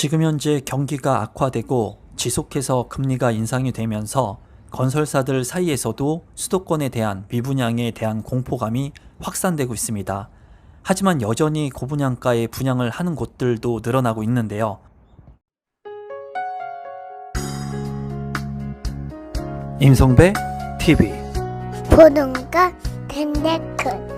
지금 현재 경기가 악화되고 지속해서 금리가 인상이 되면서 건설사들 사이에서도 수도권에 대한 미분양에 대한 공포감이 확산되고 있습니다. 하지만 여전히 고분양가에 분양을 하는 곳들도 늘어나고 있는데요. 임성배 TV 보동과 캔데크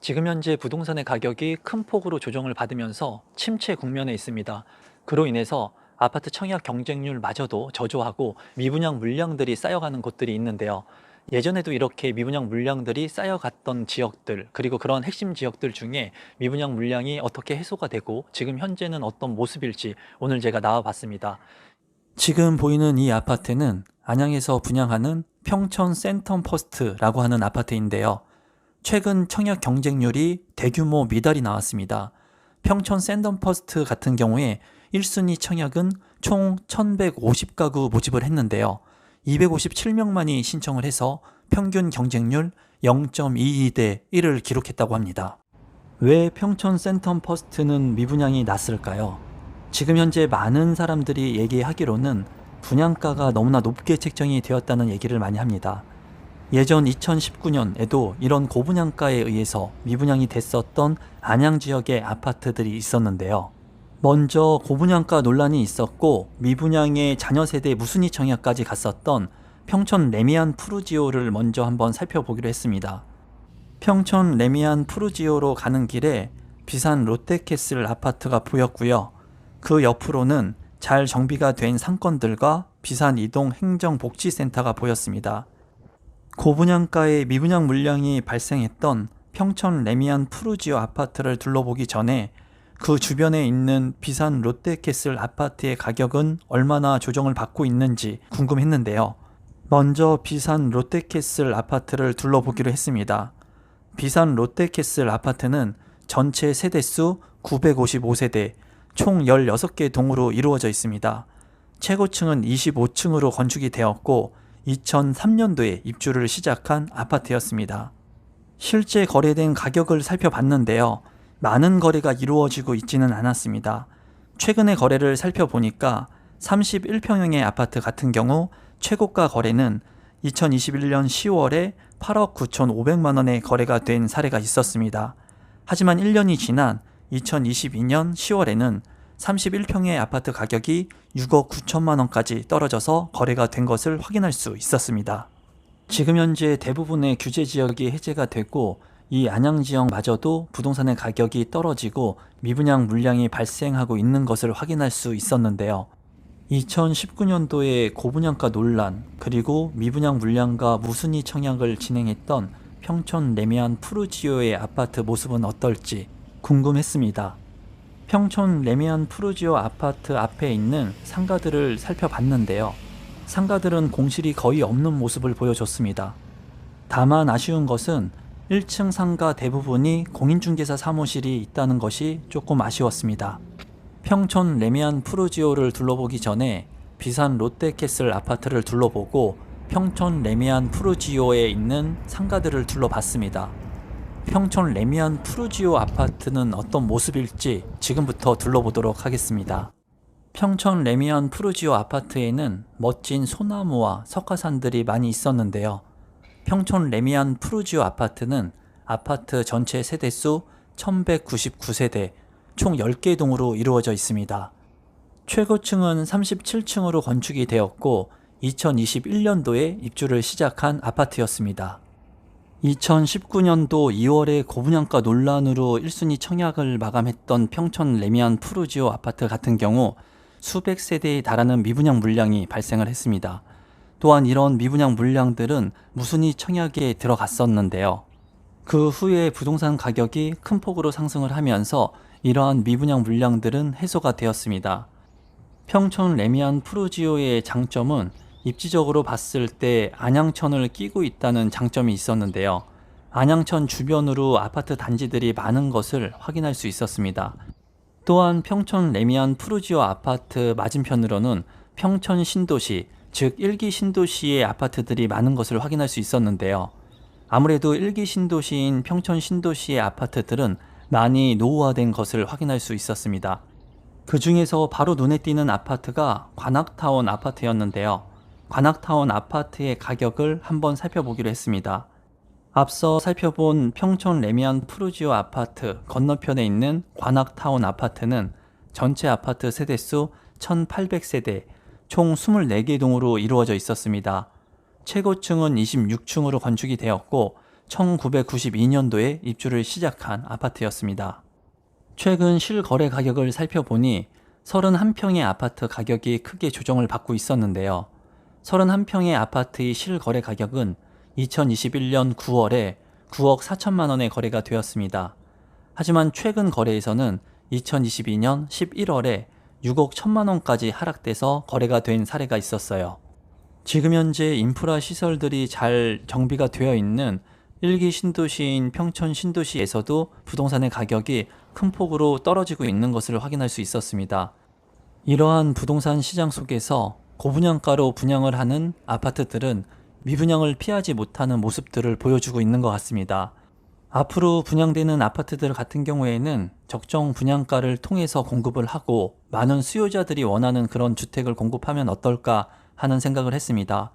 지금 현재 부동산의 가격이 큰 폭으로 조정을 받으면서 침체 국면에 있습니다. 그로 인해서 아파트 청약 경쟁률마저도 저조하고 미분양 물량들이 쌓여가는 곳들이 있는데요. 예전에도 이렇게 미분양 물량들이 쌓여갔던 지역들, 그리고 그런 핵심 지역들 중에 미분양 물량이 어떻게 해소가 되고 지금 현재는 어떤 모습일지 오늘 제가 나와봤습니다. 지금 보이는 이 아파트는 안양에서 분양하는 평촌 센텀퍼스트라고 하는 아파트인데요. 최근 청약 경쟁률이 대규모 미달이 나왔습니다. 평촌 센텀퍼스트 같은 경우에 1순위 청약은 총 1150가구 모집을 했는데요. 257명만이 신청을 해서 평균 경쟁률 0.22대 1을 기록했다고 합니다. 왜 평촌 센텀퍼스트는 미분양이 났을까요? 지금 현재 많은 사람들이 얘기하기로는 분양가가 너무나 높게 책정이 되었다는 얘기를 많이 합니다. 예전 2019년에도 이런 고분양가에 의해서 미분양이 됐었던 안양 지역의 아파트들이 있었는데요. 먼저 고분양가 논란이 있었고 미분양의 자녀 세대 무순위 청약까지 갔었던 평촌 레미안 푸르지오를 먼저 한번 살펴보기로 했습니다. 평촌 레미안 푸르지오로 가는 길에 비산 롯데캐슬 아파트가 보였고요. 그 옆으로는 잘 정비가 된 상권들과 비산 이동 행정복지센터가 보였습니다. 고분양가의 미분양 물량이 발생했던 평촌 레미안 푸르지오 아파트를 둘러보기 전에 그 주변에 있는 비산 롯데캐슬 아파트의 가격은 얼마나 조정을 받고 있는지 궁금했는데요. 먼저 비산 롯데캐슬 아파트를 둘러보기로 했습니다. 비산 롯데캐슬 아파트는 전체 세대수 955세대, 총 16개 동으로 이루어져 있습니다. 최고층은 25층으로 건축이 되었고 2003년도에 입주를 시작한 아파트였습니다. 실제 거래된 가격을 살펴봤는데요. 많은 거래가 이루어지고 있지는 않았습니다. 최근의 거래를 살펴보니까 31평형의 아파트 같은 경우 최고가 거래는 2021년 10월에 8억 9,500만 원에 거래가 된 사례가 있었습니다. 하지만 1년이 지난 2022년 10월에는 31평의 아파트 가격이 6억 9천만 원까지 떨어져서 거래가 된 것을 확인할 수 있었습니다. 지금 현재 대부분의 규제 지역이 해제가 되고 이 안양 지역마저도 부동산의 가격이 떨어지고 미분양 물량이 발생하고 있는 것을 확인할 수 있었는데요. 2019년도에 고분양가 논란, 그리고 미분양 물량과 무순위 청약을 진행했던 평촌 레미안 푸르지오의 아파트 모습은 어떨지 궁금했습니다. 평촌 레미안 푸르지오 아파트 앞에 있는 상가들을 살펴봤는데요. 상가들은 공실이 거의 없는 모습을 보여줬습니다. 다만 아쉬운 것은 1층 상가 대부분이 공인중개사 사무실이 있다는 것이 조금 아쉬웠습니다. 평촌 레미안 푸르지오를 둘러보기 전에 비산 롯데캐슬 아파트를 둘러보고 평촌 레미안 푸르지오에 있는 상가들을 둘러봤습니다. 평촌 레미안 푸르지오 아파트는 어떤 모습일지 지금부터 둘러보도록 하겠습니다. 평촌 레미안 푸르지오 아파트에는 멋진 소나무와 석가산들이 많이 있었는데요. 평촌 레미안 푸르지오 아파트는 아파트 전체 세대수 1199세대, 총 10개 동으로 이루어져 있습니다. 최고층은 37층으로 건축이 되었고 2021년도에 입주를 시작한 아파트였습니다. 2019년도 2월에 고분양가 논란으로 1순위 청약을 마감했던 평촌 레미안 푸르지오 아파트 같은 경우 수백 세대에 달하는 미분양 물량이 발생을 했습니다. 또한 이런 미분양 물량들은 무순위 청약에 들어갔었는데요. 그 후에 부동산 가격이 큰 폭으로 상승을 하면서 이러한 미분양 물량들은 해소가 되었습니다. 평촌 레미안 푸르지오의 장점은 입지적으로 봤을 때 안양천을 끼고 있다는 장점이 있었는데요. 안양천 주변으로 아파트 단지들이 많은 것을 확인할 수 있었습니다. 또한 평촌 레미안 푸르지오 아파트 맞은편으로는 평촌 신도시, 즉 1기 신도시의 아파트들이 많은 것을 확인할 수 있었는데요. 아무래도 1기 신도시인 평촌 신도시의 아파트들은 많이 노후화된 것을 확인할 수 있었습니다. 그 중에서 바로 눈에 띄는 아파트가 관악타운 아파트였는데요. 관악타운 아파트의 가격을 한번 살펴보기로 했습니다. 앞서 살펴본 평촌 레미안 푸르지오 아파트 건너편에 있는 관악타운 아파트는 전체 아파트 세대수 1800세대, 총 24개 동으로 이루어져 있었습니다. 최고층은 26층으로 건축이 되었고 1992년도에 입주를 시작한 아파트였습니다. 최근 실거래 가격을 살펴보니 31평의 아파트 가격이 크게 조정을 받고 있었는데요. 31평의 아파트의 실거래 가격은 2021년 9월에 9억 4천만 원에 거래가 되었습니다. 하지만 최근 거래에서는 2022년 11월에 6억 1천만 원까지 하락돼서 거래가 된 사례가 있었어요. 지금 현재 인프라 시설들이 잘 정비가 되어 있는 1기 신도시인 평촌 신도시에서도 부동산의 가격이 큰 폭으로 떨어지고 있는 것을 확인할 수 있었습니다. 이러한 부동산 시장 속에서 고분양가로 분양을 하는 아파트들은 미분양을 피하지 못하는 모습들을 보여주고 있는 것 같습니다. 앞으로 분양되는 아파트들 같은 경우에는 적정 분양가를 통해서 공급을 하고 많은 수요자들이 원하는 그런 주택을 공급하면 어떨까 하는 생각을 했습니다.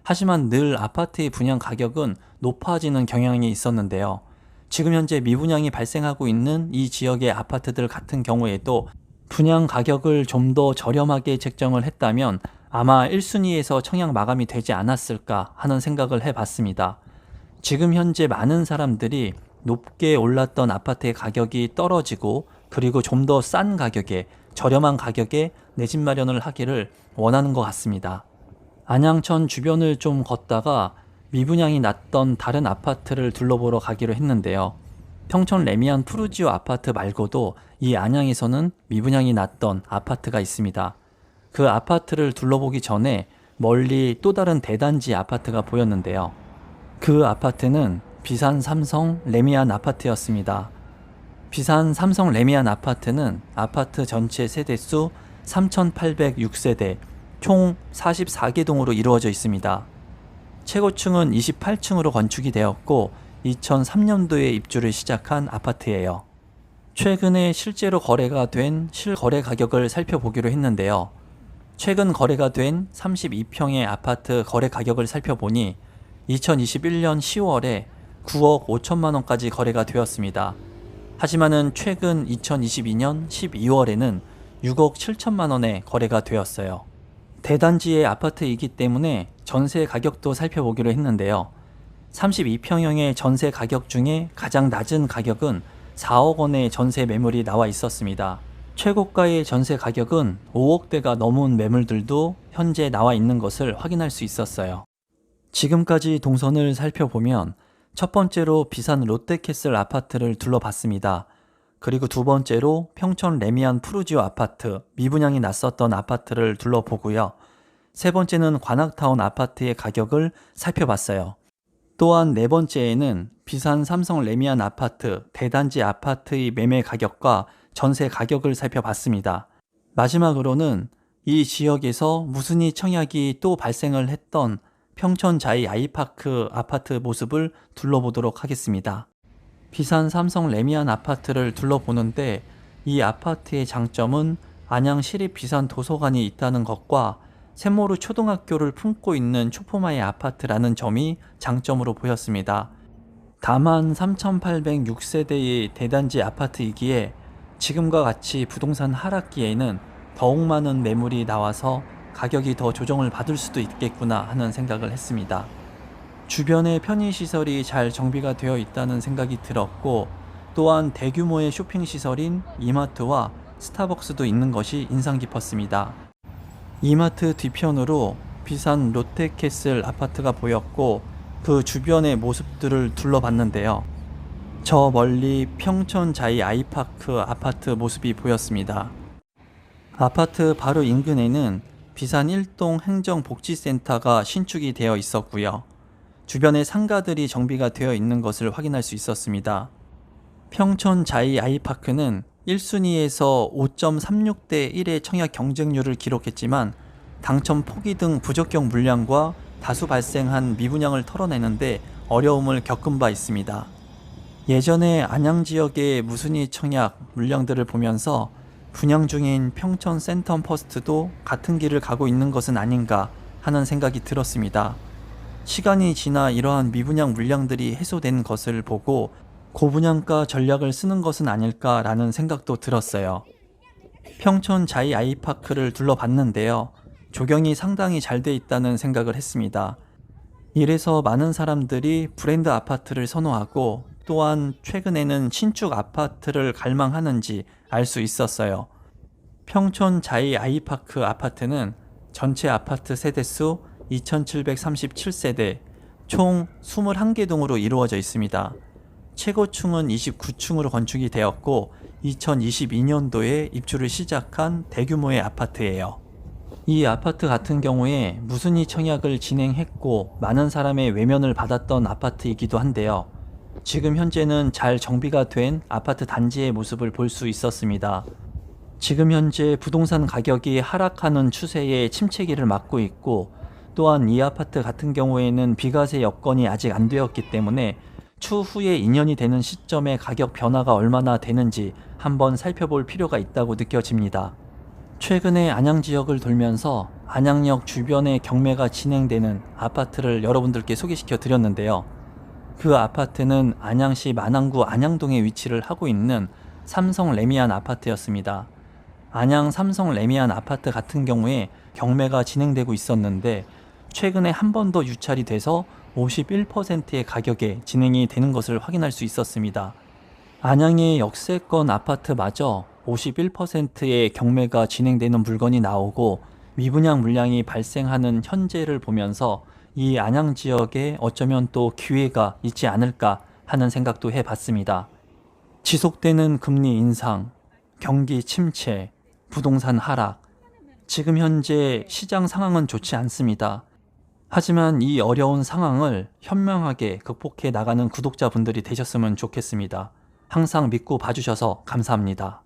하지만 늘 아파트의 분양 가격은 높아지는 경향이 있었는데요. 지금 현재 미분양이 발생하고 있는 이 지역의 아파트들 같은 경우에도 분양 가격을 좀 더 저렴하게 책정을 했다면 아마 1순위에서 청약 마감이 되지 않았을까 하는 생각을 해봤습니다. 지금 현재 많은 사람들이 높게 올랐던 아파트의 가격이 떨어지고 그리고 좀 더 싼 가격에 저렴한 가격에 내 집 마련을 하기를 원하는 것 같습니다. 안양천 주변을 좀 걷다가 미분양이 났던 다른 아파트를 둘러보러 가기로 했는데요. 평촌 레미안 푸르지오 아파트 말고도 이 안양에서는 미분양이 났던 아파트가 있습니다. 그 아파트를 둘러보기 전에 멀리 또 다른 대단지 아파트가 보였는데요. 그 아파트는 비산 삼성 레미안 아파트였습니다. 비산 삼성 레미안 아파트는 아파트 전체 세대수 3,806세대, 총 44개 동으로 이루어져 있습니다. 최고층은 28층으로 건축이 되었고 2003년도에 입주를 시작한 아파트예요. 최근에 실제로 거래가 된 실거래 가격을 살펴보기로 했는데요. 최근 거래가 된 32평의 아파트 거래 가격을 살펴보니 2021년 10월에 9억 5천만 원까지 거래가 되었습니다. 하지만은 최근 2022년 12월에는 6억 7천만 원에 거래가 되었어요. 대단지의 아파트이기 때문에 전세 가격도 살펴보기로 했는데요. 32평형의 전세 가격 중에 가장 낮은 가격은 4억 원의 전세 매물이 나와 있었습니다. 최고가의 전세 가격은 5억대가 넘은 매물들도 현재 나와 있는 것을 확인할 수 있었어요. 지금까지 동선을 살펴보면 첫 번째로 비산 롯데캐슬 아파트를 둘러봤습니다. 그리고 두 번째로 평촌 레미안 푸르지오 아파트, 미분양이 났었던 아파트를 둘러보고요. 세 번째는 관악타운 아파트의 가격을 살펴봤어요. 또한 네 번째에는 비산 삼성 레미안 아파트, 대단지 아파트의 매매 가격과 전세 가격을 살펴봤습니다. 마지막으로는 이 지역에서 무순위 청약이 또 발생을 했던 평촌 자이 아이파크 아파트 모습을 둘러보도록 하겠습니다. 비산 삼성 레미안 아파트를 둘러보는데 이 아파트의 장점은 안양시립 비산 도서관이 있다는 것과 샘모르 초등학교를 품고 있는 초포마의 아파트라는 점이 장점으로 보였습니다. 다만 3,806세대의 대단지 아파트이기에 지금과 같이 부동산 하락기에는 더욱 많은 매물이 나와서 가격이 더 조정을 받을 수도 있겠구나 하는 생각을 했습니다. 주변에 편의시설이 잘 정비가 되어 있다는 생각이 들었고 또한 대규모의 쇼핑시설인 이마트와 스타벅스도 있는 것이 인상 깊었습니다. 이마트 뒤편으로 비산 롯데캐슬 아파트가 보였고 그 주변의 모습들을 둘러봤는데요. 저 멀리 평촌 자이 아이파크 아파트 모습이 보였습니다. 아파트 바로 인근에는 비산 1동 행정복지센터가 신축이 되어 있었고요. 주변에 상가들이 정비가 되어 있는 것을 확인할 수 있었습니다. 평촌 자이 아이파크는 1순위에서 5.36대 1의 청약 경쟁률을 기록했지만 당첨 포기 등 부적격 물량과 다수 발생한 미분양을 털어내는데 어려움을 겪은 바 있습니다. 예전에 안양 지역의 무순위 청약 물량들을 보면서 분양 중인 평촌 센텀퍼스트도 같은 길을 가고 있는 것은 아닌가 하는 생각이 들었습니다. 시간이 지나 이러한 미분양 물량들이 해소된 것을 보고 고분양가 전략을 쓰는 것은 아닐까라는 생각도 들었어요. 평촌 자이 아이파크를 둘러봤는데요. 조경이 상당히 잘 돼 있다는 생각을 했습니다. 이래서 많은 사람들이 브랜드 아파트를 선호하고 또한 최근에는 신축 아파트를 갈망하는지 알 수 있었어요. 평촌 자이 아이파크 아파트는 전체 아파트 세대수 2737세대, 총 21개 동으로 이루어져 있습니다. 최고층은 29층으로 건축이 되었고 2022년도에 입주를 시작한 대규모의 아파트예요. 이 아파트 같은 경우에 무순위 청약을 진행했고 많은 사람의 외면을 받았던 아파트이기도 한데요. 지금 현재는 잘 정비가 된 아파트 단지의 모습을 볼 수 있었습니다. 지금 현재 부동산 가격이 하락하는 추세에 침체기를 맞고 있고 또한 이 아파트 같은 경우에는 비과세 여건이 아직 안 되었기 때문에 추후에 2년이 되는 시점에 가격 변화가 얼마나 되는지 한번 살펴볼 필요가 있다고 느껴집니다. 최근에 안양 지역을 돌면서 안양역 주변에 경매가 진행되는 아파트를 여러분들께 소개시켜 드렸는데요. 그 아파트는 안양시 만안구 안양동에 위치를 하고 있는 삼성 레미안 아파트였습니다. 안양 삼성 레미안 아파트 같은 경우에 경매가 진행되고 있었는데 최근에 한 번 더 유찰이 돼서 51%의 가격에 진행이 되는 것을 확인할 수 있었습니다. 안양의 역세권 아파트마저 51%의 경매가 진행되는 물건이 나오고 미분양 물량이 발생하는 현재를 보면서 이 안양 지역에 어쩌면 또 기회가 있지 않을까 하는 생각도 해봤습니다. 지속되는 금리 인상, 경기 침체, 부동산 하락, 지금 현재 시장 상황은 좋지 않습니다. 하지만 이 어려운 상황을 현명하게 극복해 나가는 구독자분들이 되셨으면 좋겠습니다. 항상 믿고 봐주셔서 감사합니다.